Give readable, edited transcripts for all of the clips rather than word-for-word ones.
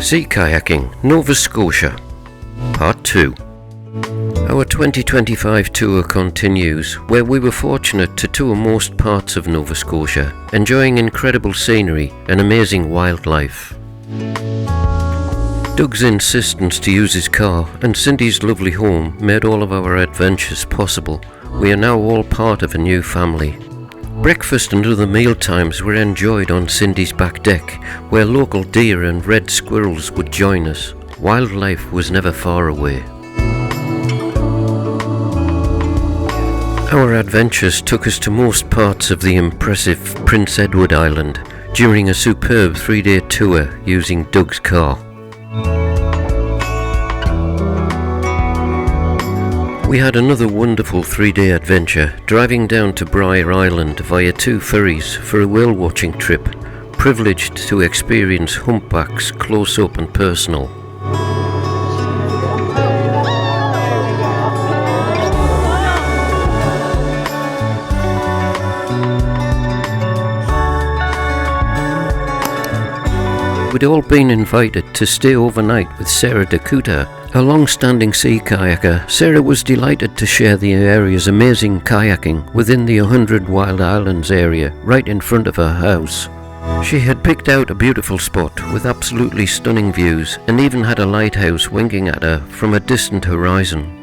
Sea Kayaking, Nova Scotia, Part 2. Our 2025 tour continues, where we were fortunate to tour most parts of Nova Scotia, enjoying incredible scenery and amazing wildlife. Doug's insistence to use his car and Cindy's lovely home made all of our adventures possible. We are now all part of a new family. Breakfast and other mealtimes were enjoyed on Cindy's back deck, where local deer and red squirrels would join us. Wildlife was never far away. Our adventures took us to most parts of the impressive Prince Edward Island during a superb 3-day tour using Doug's car. We had another wonderful 3-day adventure, driving down to Brier Island via 2 ferries for a whale watching trip, privileged to experience humpbacks close up and personal. We'd all been invited to stay overnight with Sarah Dakuta, a long-standing sea kayaker. Sarah was delighted to share the area's amazing kayaking within the 100 Wild Islands area right in front of her house. She had picked out a beautiful spot with absolutely stunning views and even had a lighthouse winking at her from a distant horizon.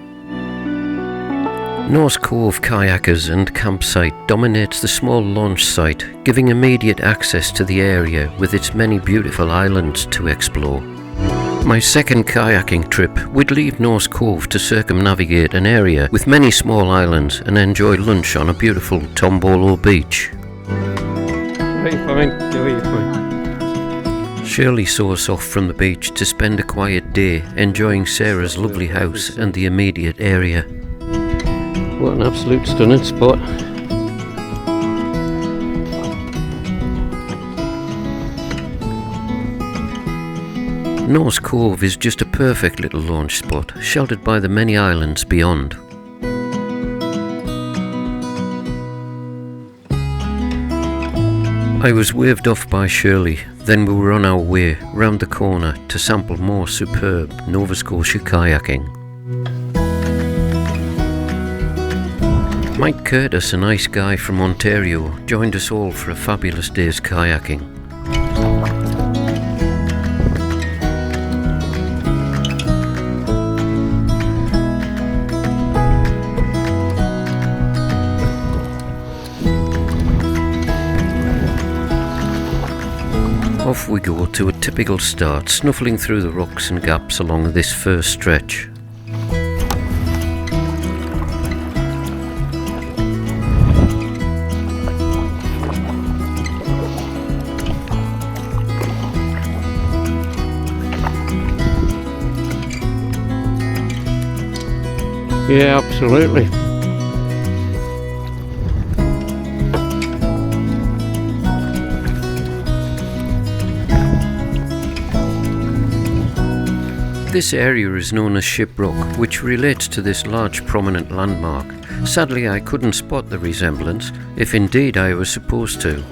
Norse Cove kayakers and campsite dominates the small launch site, giving immediate access to the area with its many beautiful islands to explore. My second kayaking trip, we'd leave Norse Cove to circumnavigate an area with many small islands and enjoy lunch on a beautiful Tombolo beach. Shirley saw us off from the beach to spend a quiet day enjoying Sarah's lovely house and the immediate area. What an absolute stunning spot. Norse Cove is just a perfect little launch spot, sheltered by the many islands beyond. I was waved off by Shirley, then we were on our way round the corner to sample more superb Nova Scotia kayaking. Mike Curtis, a nice guy from Ontario, joined us all for a fabulous day's kayaking. Off we go to a typical start, snuffling through the rocks and gaps along this first stretch. Yeah, absolutely. This area is known as Ship Rock, which relates to this large prominent landmark. Sadly, I couldn't spot the resemblance, if indeed I was supposed to.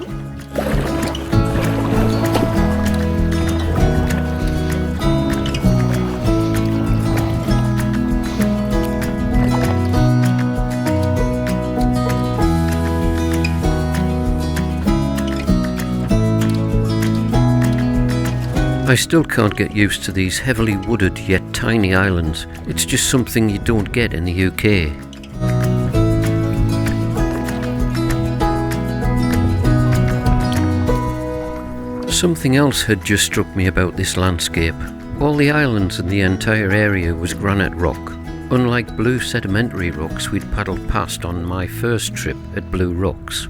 I still can't get used to these heavily wooded yet tiny islands. It's just something you don't get in the UK. Something else had just struck me about this landscape. All the islands in the entire area was granite rock, unlike blue sedimentary rocks we'd paddled past on my first trip at Blue Rocks.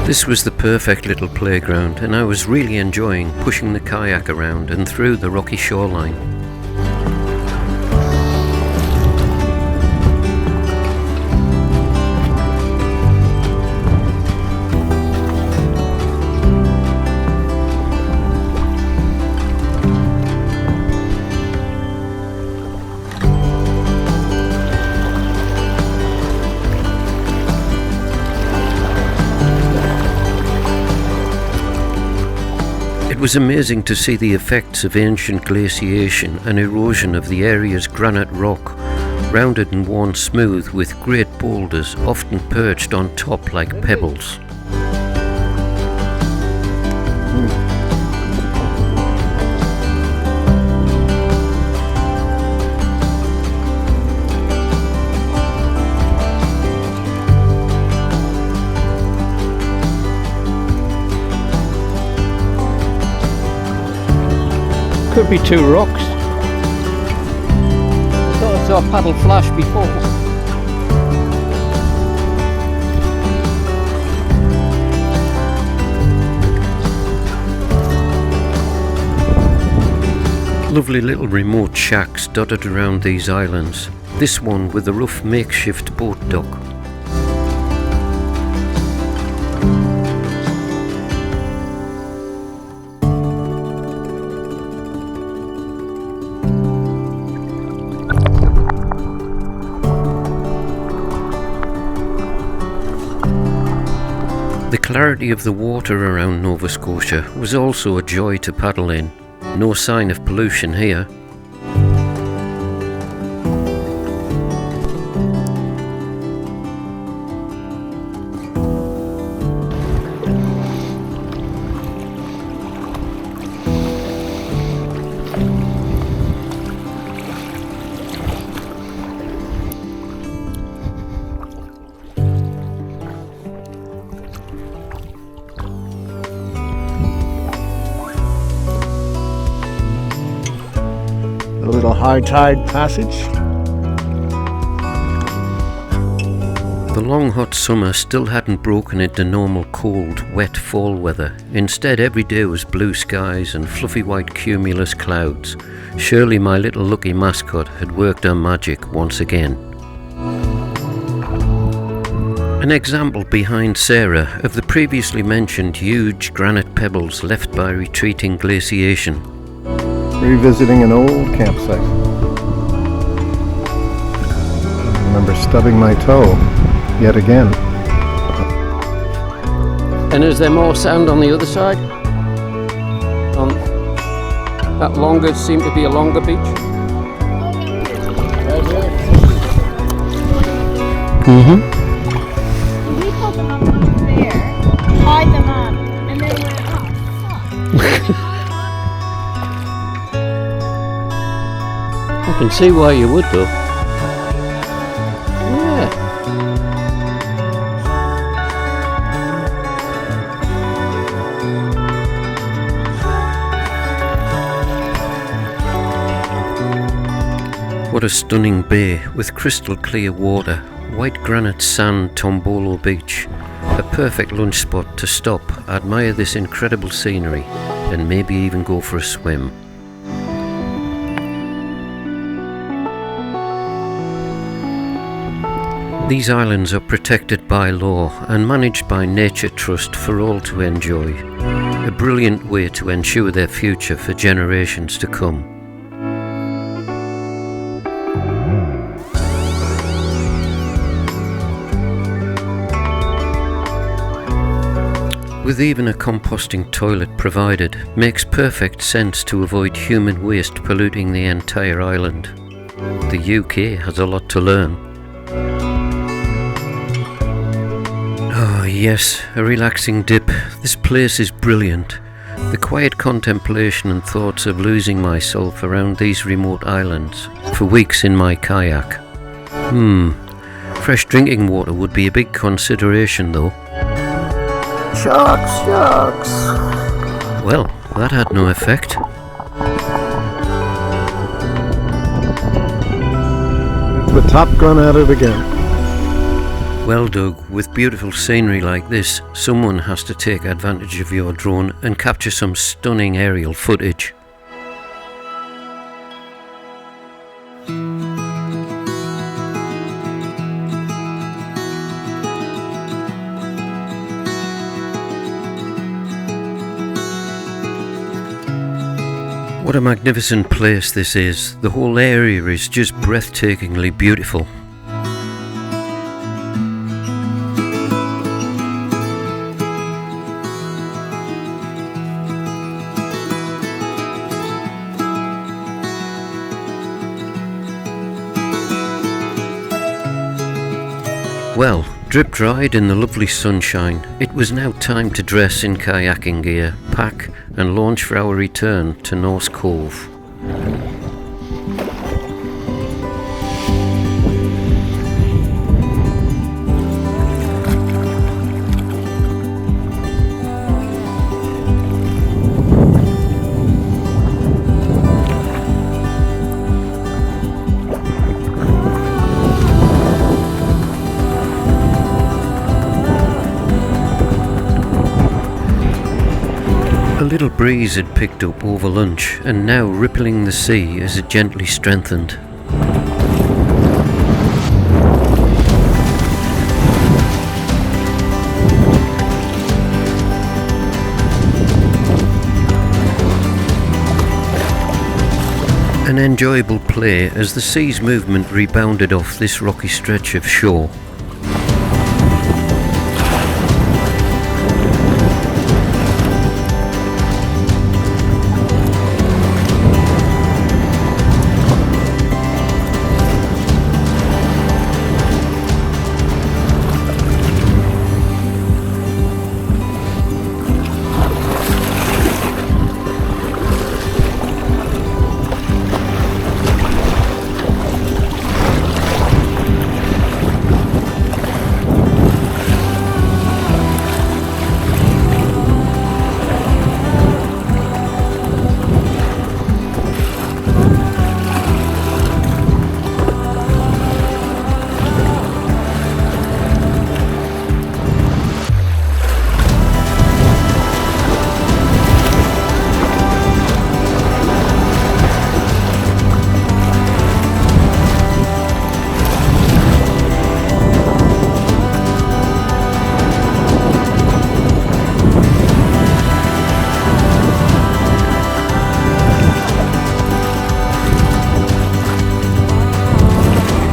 This was the perfect little playground, and I was really enjoying pushing the kayak around and through the rocky shoreline. It was amazing to see the effects of ancient glaciation and erosion of the area's granite rock, rounded and worn smooth with great boulders often perched on top like pebbles. Could be two rocks. Thought I saw a paddle flash before. Lovely little remote shacks dotted around these islands, this one with a rough makeshift boat dock. The clarity of the water around Nova Scotia was also a joy to paddle in. No sign of pollution here. A little high tide passage. The long hot summer still hadn't broken into normal cold, wet fall weather. Instead, every day was blue skies and fluffy white cumulus clouds. Shirley, my little lucky mascot, had worked her magic once again. An example behind Sarah of the previously mentioned huge granite pebbles left by retreating glaciation. Revisiting an old campsite. I remember stubbing my toe yet again. And is there more sand on the other side? On that longer, seemed to be a longer beach. Mm-hmm. We pulled them up there, tied them up, and then went, oh, fuck. I can see why you would though. Yeah. What a stunning bay with crystal clear water, white granite sand Tombolo beach. A perfect lunch spot to stop, admire this incredible scenery, and maybe even go for a swim. These islands are protected by law and managed by Nature Trust for all to enjoy. A brilliant way to ensure their future for generations to come. With even a composting toilet provided, makes perfect sense to avoid human waste polluting the entire island. The UK has a lot to learn. Oh yes, a relaxing dip. This place is brilliant. The quiet contemplation and thoughts of losing myself around these remote islands for weeks in my kayak. Fresh drinking water would be a big consideration though. Sharks! Well, that had no effect. It's the Top Gun at it again. Well, Doug, with beautiful scenery like this, someone has to take advantage of your drone and capture some stunning aerial footage. What a magnificent place this is. The whole area is just breathtakingly beautiful. Well, drip-dried in the lovely sunshine, it was now time to dress in kayaking gear, pack and launch for our return to Norse Cove. A little breeze had picked up over lunch and now rippling the sea as it gently strengthened. An enjoyable play as the sea's movement rebounded off this rocky stretch of shore.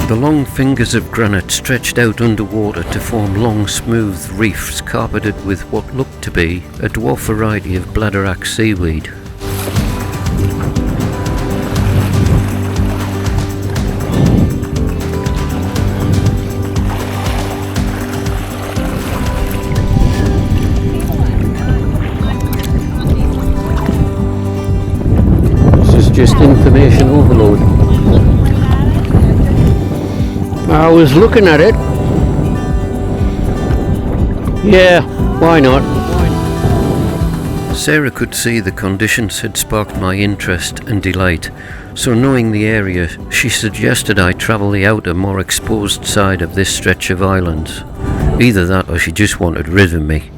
The long fingers of granite stretched out underwater to form long smooth reefs carpeted with what looked to be a dwarf variety of bladderwrack seaweed. This is just information overload. I was looking at it. Yeah, why not? Sarah could see the conditions had sparked my interest and delight, so knowing the area, she suggested I travel the outer, more exposed side of this stretch of islands. Either that or she just wanted rid of me.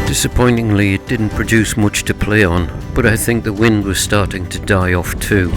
Disappointingly, it didn't produce much to play on, but I think the wind was starting to die off too.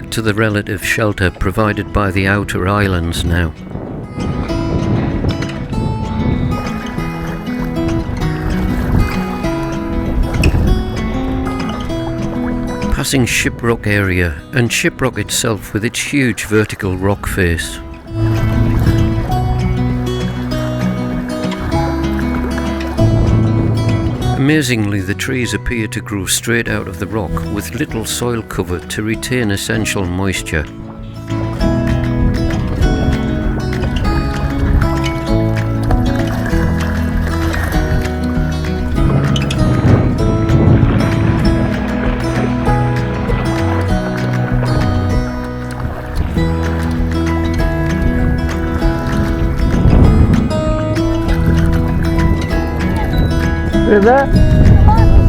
back to the relative shelter provided by the outer islands now. Passing Shipwreck area, and Shipwreck itself with its huge vertical rock face. Amazingly, the trees appear to grow straight out of the rock with little soil cover to retain essential moisture.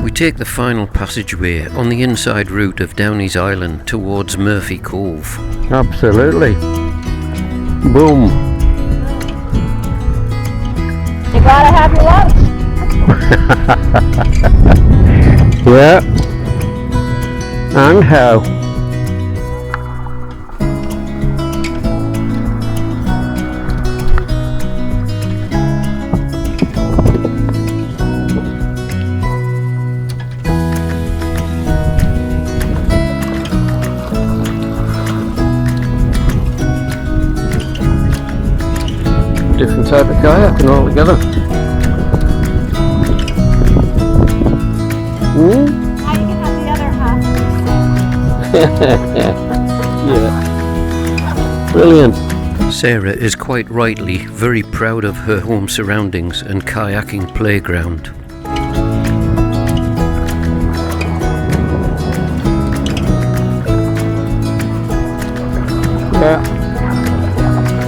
We take the final passageway on the inside route of Downey's Island towards Murphy Cove. Absolutely. Boom. You gotta have your lunch. Yeah. And how? Different type of kayaking altogether. Now you can have the other half. Yeah. Brilliant. Sarah is quite rightly very proud of her home surroundings and kayaking playground. Yeah.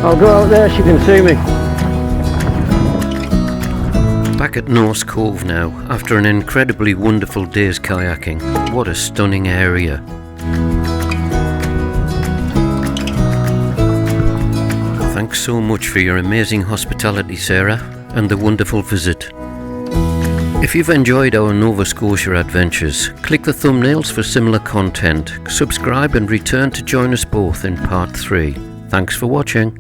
I'll go out there so you can see me. Back at Norse Cove now, after an incredibly wonderful day's kayaking. What a stunning area. Thanks so much for your amazing hospitality, Sarah, and the wonderful visit. If you've enjoyed our Nova Scotia adventures, click the thumbnails for similar content, subscribe and return to join us both in part 3. Thanks for watching.